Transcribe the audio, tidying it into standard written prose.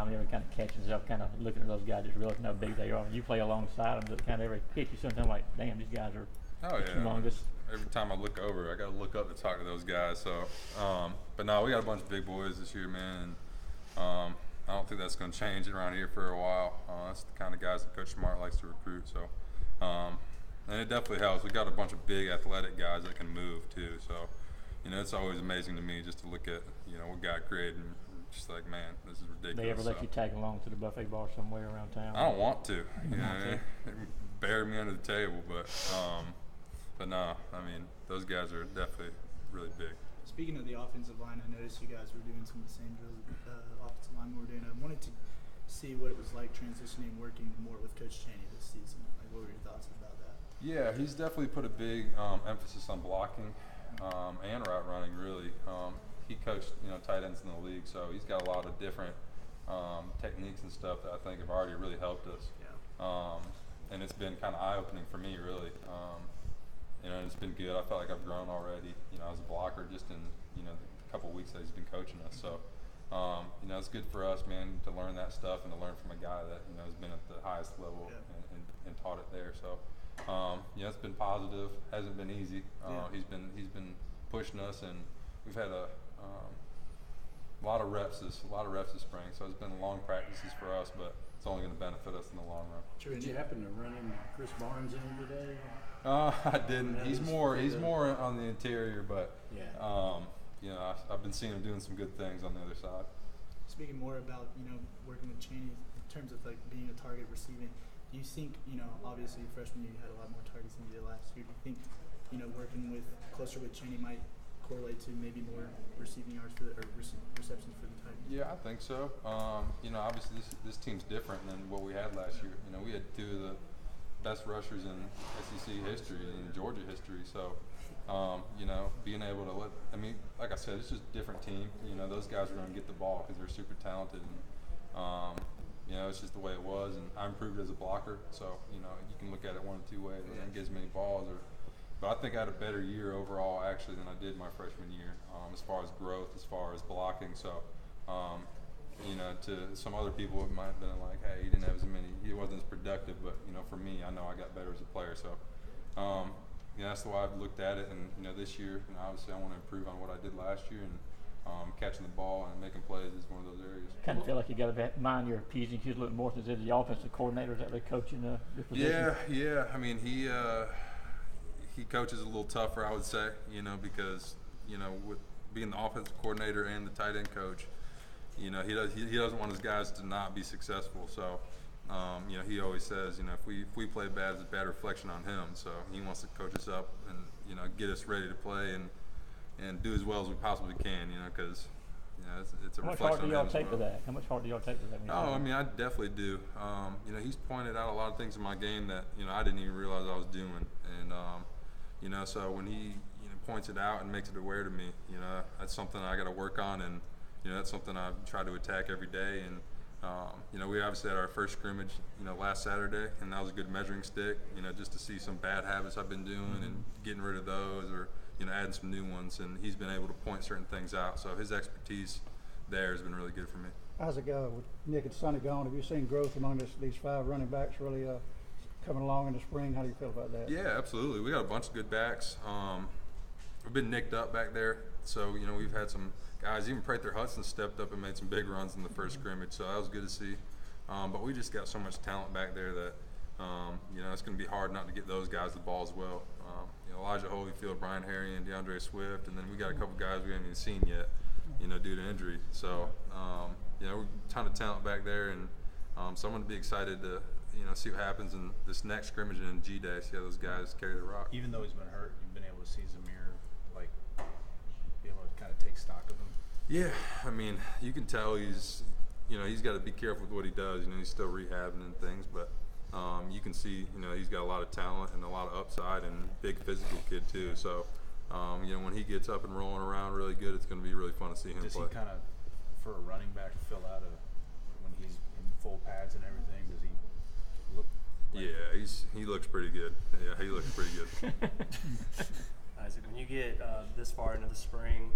time he ever kind of catches himself kind of looking at those guys, just realizing how big they are. When you play alongside them, just kind of every hit you sometimes like, damn, these guys are humongous. Every time I look over, I got to look up to talk to those guys. So, but no, we got a bunch of big boys this year, man. And, I don't think that's going to change around here for a while. That's the kind of guys that Coach Smart likes to recruit. So, and it definitely helps. We got a bunch of big athletic guys that can move too. So, it's always amazing to me just to look at what God created and just like, man, this is ridiculous. They ever let you tag along to the buffet bar somewhere around town? I don't want to. They bury me under the table, but no, I mean those guys are definitely really big. Speaking of the offensive line, I noticed you guys were doing some of the same drills offensive line we were doing. I wanted to see what it was like transitioning, working more with Coach Chaney this season. Like, what were your thoughts about that? Yeah, he's definitely put a big emphasis on blocking and route running. Really, he coached tight ends in the league, so he's got a lot of different techniques and stuff that I think have already really helped us. Yeah. And it's been kind of eye-opening for me, really. And it's been good. I felt like I've grown already, as a blocker just in, the couple of weeks that he's been coaching us. So, it's good for us, man, to learn that stuff and to learn from a guy that, has been at the highest level and taught it there. So, it's been positive. Hasn't been easy. He's been pushing us, and we've had a lot of reps this spring. So it's been long practices for us, but it's only going to benefit us in the long run. Did you happen to run in Chris Barnes in today? I didn't. He's more on the interior, but I've been seeing him doing some good things on the other side. Speaking more about working with Chaney in terms of like being a target receiving, do you think obviously freshman year you had a lot more targets than you did last year? Do you think working closer with Chaney might correlate to maybe more receiving yards or receptions for the Titans? Yeah, I think so. Obviously this team's different than what we had last year. We had two of the best rushers in SEC history and Georgia history. So, being able to like I said, it's just a different team. Those guys are going to get the ball because they're super talented. And, it's just the way it was. And I improved as a blocker. So, you can look at it one of two ways. I didn't get as many balls. But I think I had a better year overall, actually, than I did my freshman year as far as growth, as far as blocking. So, to some other people, it might have been like, hey, he wasn't as productive. But, for me, I know I got better as a player. So, that's the way I've looked at it. And, this year, obviously I want to improve on what I did last year. And catching the ball and making plays is one of those areas. Kind of feel like you got to mind your P's and Q's a little more since they're the offensive coordinators that they're coaching the position. Yeah. I mean, he coaches a little tougher, I would say, because, with being the offensive coordinator and the tight end coach, he doesn't want his guys to not be successful. So, he always says, if we play bad, it's a bad reflection on him. So he wants to coach us up and, get us ready to play and do as well as we possibly can, because it's a reflection on him. How much heart do y'all take to that? How much heart do y'all take to that? Oh, I mean, I definitely do. He's pointed out a lot of things in my game that, I didn't even realize I was doing. And, so when he points it out and makes it aware to me, that's something I got to work on, and that's something I try to attack every day. And we obviously had our first scrimmage, last Saturday, and that was a good measuring stick, just to see some bad habits I've been doing and getting rid of those, or adding some new ones. And he's been able to point certain things out, so his expertise there has been really good for me. How's it go with Nick and Sonny gone? Have you seen growth among these five running backs really coming along in the spring? How do you feel about that? Yeah, absolutely. We got a bunch of good backs. We've been nicked up back there, so we've had some guys. Even Prather Hudson stepped up and made some big runs in the first scrimmage, so that was good to see. But we just got so much talent back there that it's going to be hard not to get those guys the ball as well. Elijah Holyfield, Brian Harry, and DeAndre Swift, and then we got a couple guys we haven't even seen yet, due to injury. So we're a ton of talent back there, and so I'm going to be excited to see what happens in this next scrimmage and in G-Day, see how those guys carry the rock. Even though he's been hurt, you've been able to see Zamir, be able to kind of take stock of him? Yeah, I mean, you can tell he's got to be careful with what he does. He's still rehabbing and things, but you can see, he's got a lot of talent and a lot of upside, and big physical kid too. So, when he gets up and rolling around really good, it's going to be really fun to see him play. Does he kind of, for a running back, fill out when he's in full pads and everything? Does he look? He looks pretty good. Yeah, he looks pretty good. Isaac, when you get this far into the spring,